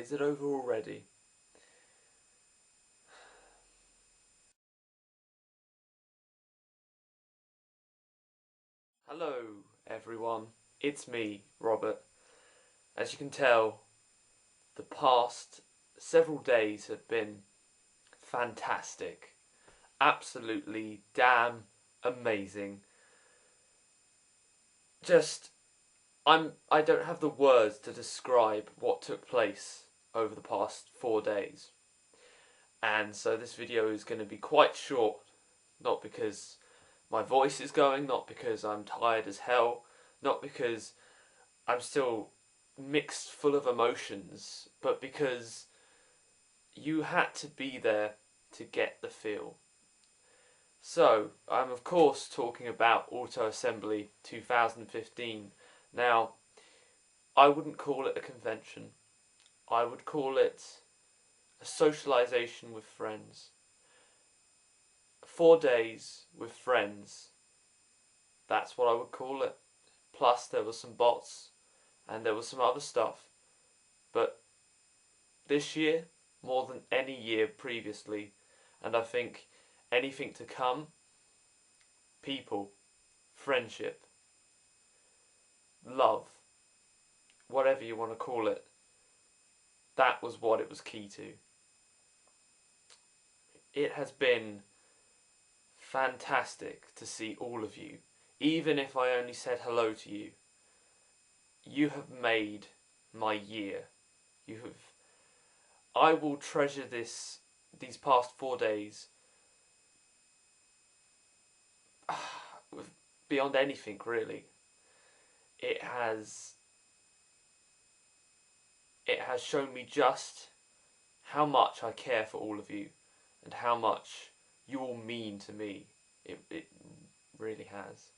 Is it over already? Hello, everyone. It's me, Robert. As you can tell, the past several days have been fantastic. Absolutely damn amazing. Just, I don't have the words to describe what took place over the past 4 days. And so this video is going to be quite short, not because my voice is going, not because I'm tired as hell, not because I'm still mixed full of emotions, but because you had to be there to get the feel. So, I'm of course talking about Auto Assembly 2015. Now, I wouldn't call it a convention. I would call it a socialization with friends. 4 days with friends. That's what I would call it. Plus, there were some bots and there was some other stuff. But this year, more than any year previously, and I think anything to come, people, friendship, love, whatever you want to call it, that was what it was key to. It has been fantastic to see all of you. Even if I only said hello to you, you have made my year. You have. I will treasure these past 4 days beyond anything really. It has it has shown me just how much I care for all of you and how much you all mean to me. It really has.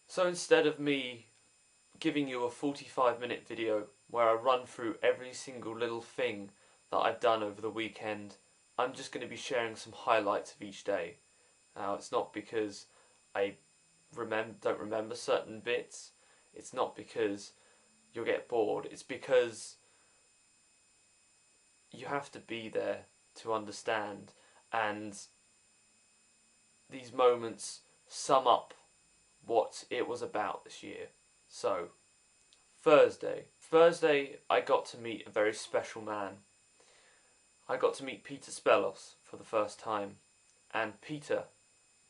So instead of me giving you a 45-minute video where I run through every single little thing that I've done over the weekend, I'm just going to be sharing some highlights of each day. Now, it's not because I don't remember certain bits. It's not because you'll get bored. It's because you have to be there to understand, and these moments sum up what it was about this year. So, Thursday I got to meet a very special man. I got to meet Peter Spellos for the first time. And Peter,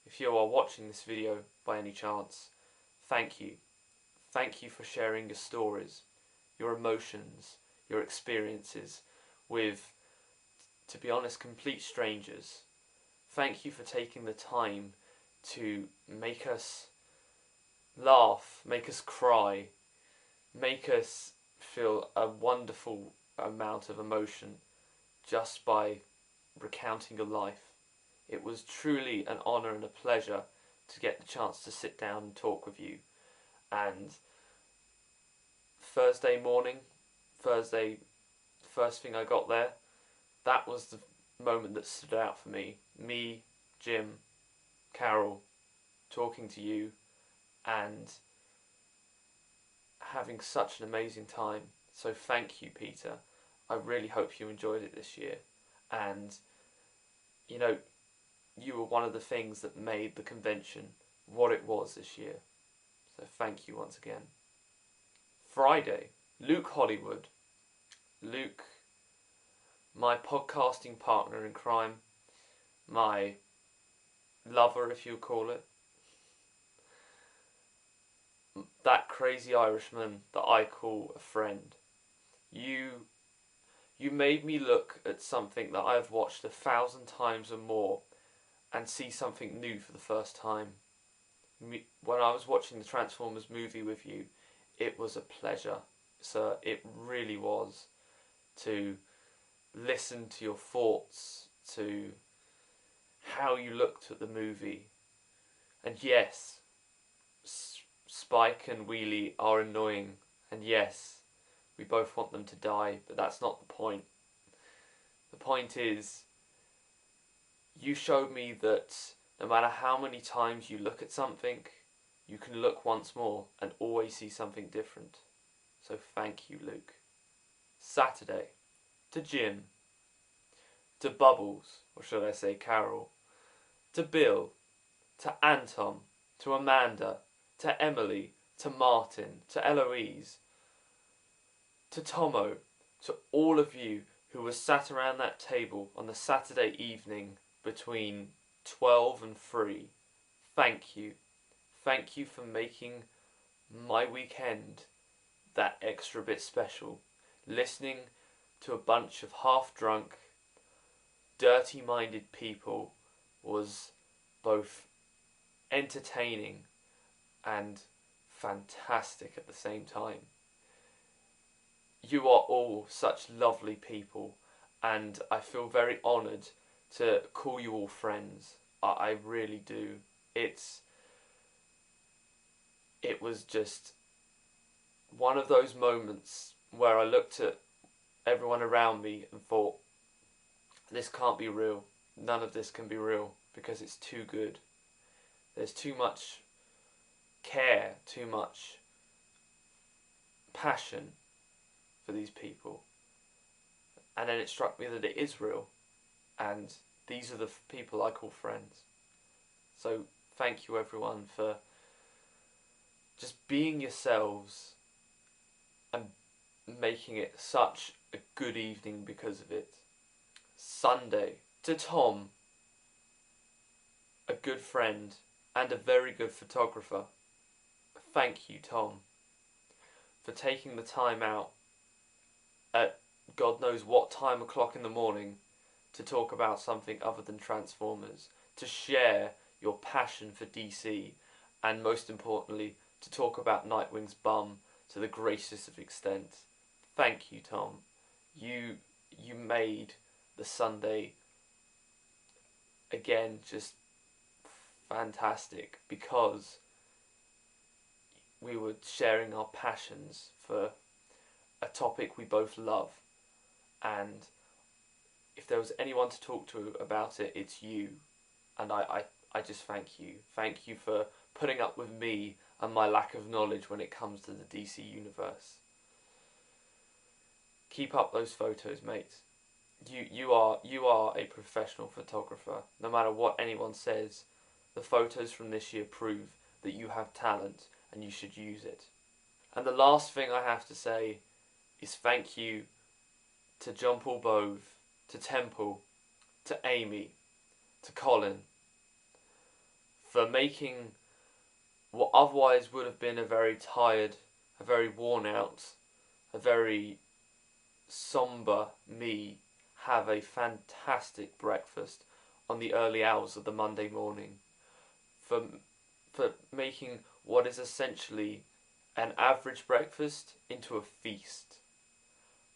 if you are watching this video by any chance, thank you. Thank you for sharing your stories, your emotions, your experiences with, to be honest, complete strangers. Thank you for taking the time to make us laugh, make us cry, make us feel a wonderful amount of emotion just by recounting your life. It was truly an honour and a pleasure to get the chance to sit down and talk with you. And Thursday morning, Thursday, first thing I got there, that was the moment that stood out for me. Me, Jim, Carol, talking to you and having such an amazing time. So thank you, Peter. I really hope you enjoyed it this year. And, you know, you were one of the things that made the convention what it was this year. So thank you once again. Friday, Luke Hollywood. Luke, my podcasting partner in crime, my lover, if you call it. That crazy Irishman that I call a friend. You made me look at something that I've watched 1,000 times or more and see something new for the first time. When I was watching the Transformers movie with you, it was a pleasure. So it really was, to listen to your thoughts, to how you looked at the movie. And yes, Spike and Wheelie are annoying, and yes, we both want them to die, but that's not the point. The point is, you showed me that no matter how many times you look at something, you can look once more and always see something different. So thank you, Luke. Saturday. to Jim, to Bubbles, or should I say Carol, to Bill, to Anton, to Amanda, to Emily, to Martin, to Eloise, to Tomo, to all of you who were sat around that table on the Saturday evening between 12 and 3, thank you. Thank you for making my weekend that extra bit special. Listening to a bunch of half-drunk, dirty-minded people was both entertaining and fantastic at the same time. You are all such lovely people, and I feel very honoured to call you all friends. I really do. It was just one of those moments where I looked at everyone around me and thought, this can't be real. None of this can be real because it's too good. There's too much care, too much passion for these people. And then it struck me that it is real, and these are the people I call friends. So thank you everyone for just being yourselves and making it such a good evening because of it. Sunday, to Tom, a good friend and a very good photographer. Thank you, Tom, for taking the time out at God knows what time o'clock in the morning to talk about something other than Transformers, to share your passion for DC, and most importantly, to talk about Nightwing's bum to the greatest of extent. Thank you, Tom. You made the Sunday again just fantastic because we were sharing our passions for a topic we both love, and if there was anyone to talk to about it, it's you. And I just thank you. Thank you for putting up with me and my lack of knowledge when it comes to the DC universe. Keep up those photos, mate. You are a professional photographer. No matter what anyone says, the photos from this year prove that you have talent and you should use it. And the last thing I have to say is thank you to John Paul Bove, to Temple, to Amy, to Colin, for making what otherwise would have been a very tired, a very worn out, a very sombre me have a fantastic breakfast on the early hours of the Monday morning, for making what is essentially an average breakfast into a feast,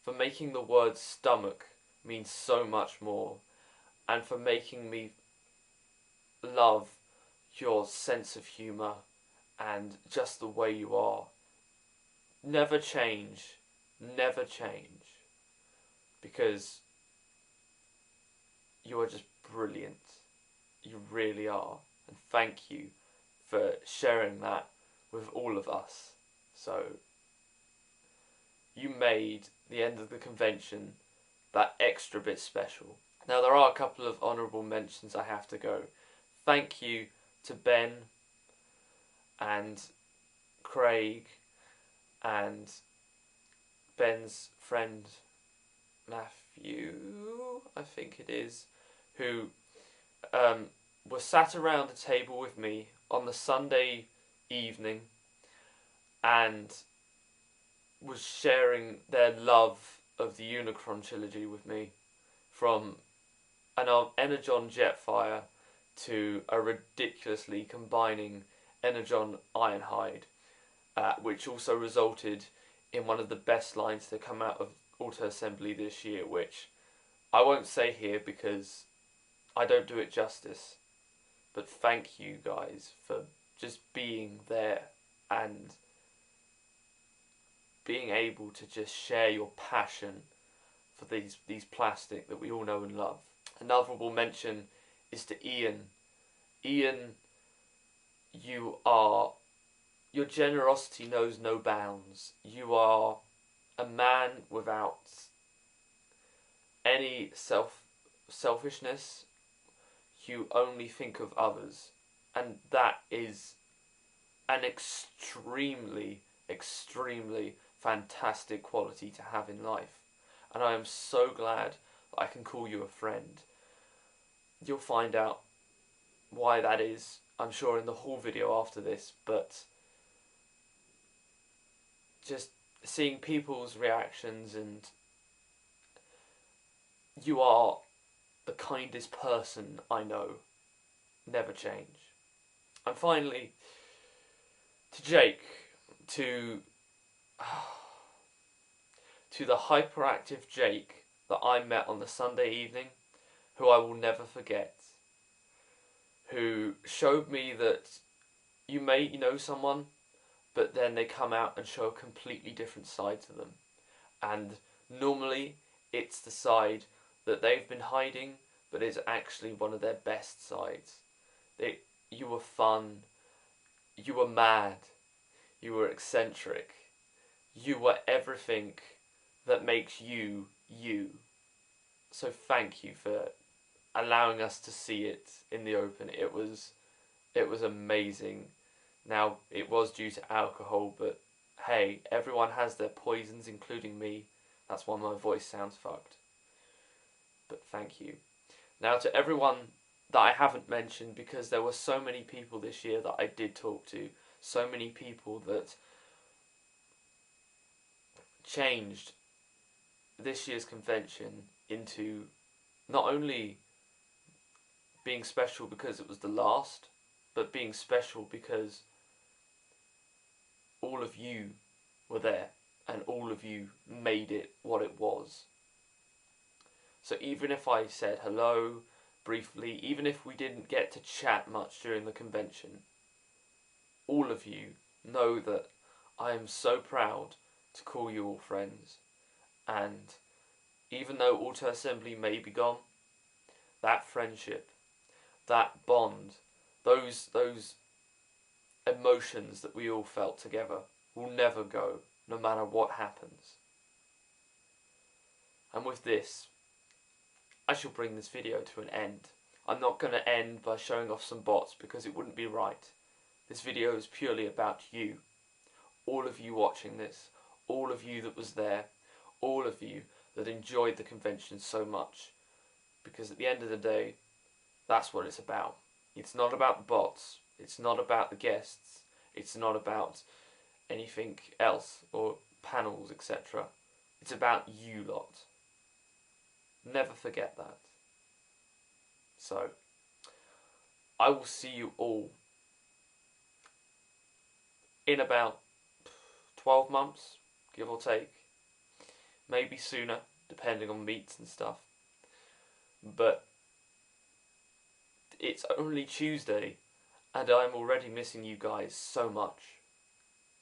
for making the word stomach mean so much more, and for making me love your sense of humour and just the way you are. Never change, because you are just brilliant. You really are. And thank you for sharing that with all of us. So, you made the end of the convention that extra bit special. Now, there are a couple of honourable mentions I have to go. Thank you to Ben and Craig and Ben's friend Matthew, I think it is, who were sat around a table with me on the Sunday evening and was sharing their love of the Unicron trilogy with me, from an Energon Jetfire to a ridiculously combining Energon Ironhide, which also resulted in one of the best lines to come out of Auto Assembly this year, which I won't say here because I don't do it justice, but thank you guys for just being there and being able to just share your passion for these plastic that we all know and love. An honourable mention is to Ian. Ian, your generosity knows no bounds. You are a man without any selfishness, you only think of others, and that is an extremely fantastic quality to have in life. And I am so glad that I can call you a friend. You'll find out why that is, I'm sure, in the whole video after this, but just seeing people's reactions, and you are the kindest person I know. Never change. And finally, to Jake, to the hyperactive Jake that I met on the Sunday evening, who I will never forget, who showed me that you may know someone, but then they come out and show a completely different side to them. And normally it's the side that they've been hiding, but it's actually one of their best sides. You were fun, you were mad, you were eccentric, you were everything that makes you, you. So thank you for allowing us to see it in the open. It was amazing. Now, it was due to alcohol, but hey, everyone has their poisons, including me. That's why my voice sounds fucked. But thank you. Now, to everyone that I haven't mentioned, because there were so many people this year that I did talk to, so many people that changed this year's convention into not only being special because it was the last, but being special because all of you were there and all of you made it what it was. So even if I said hello briefly, even if we didn't get to chat much during the convention, all of you know that I am so proud to call you all friends. And even though Auto Assembly may be gone, that friendship, that bond, those emotions that we all felt together will never go, no matter what happens. And with this, I shall bring this video to an end. I'm not going to end by showing off some bots because it wouldn't be right. This video is purely about you. All of you watching this, all of you that was there, all of you that enjoyed the convention so much. Because at the end of the day, that's what it's about. It's not about the bots, it's not about the guests, it's not about anything else or panels, etc. It's about you lot. Never forget that. So, I will see you all in about 12 months, give or take. Maybe sooner, depending on meets and stuff. But it's only Tuesday, and I'm already missing you guys so much.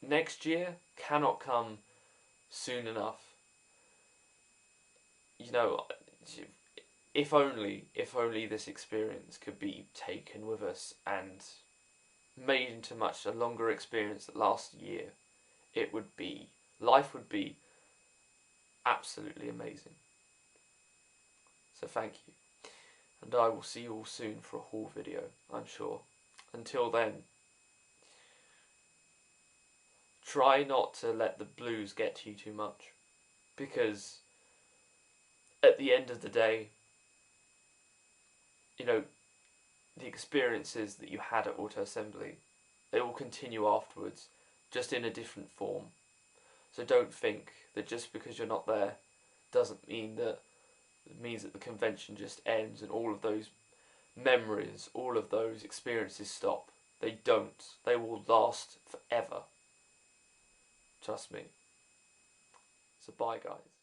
Next year cannot come soon enough. You know, if only this experience could be taken with us and made into much a longer experience that last year, life would be absolutely amazing. So thank you. And I will see you all soon for a haul video, I'm sure. Until then, try not to let the blues get to you too much. Because at the end of the day, you know, the experiences that you had at Auto Assembly, they will continue afterwards, just in a different form. So don't think that just because you're not there doesn't mean that it means that the convention just ends and all of those memories, all of those experiences stop. They don't. They will last forever. Trust me. So bye, guys.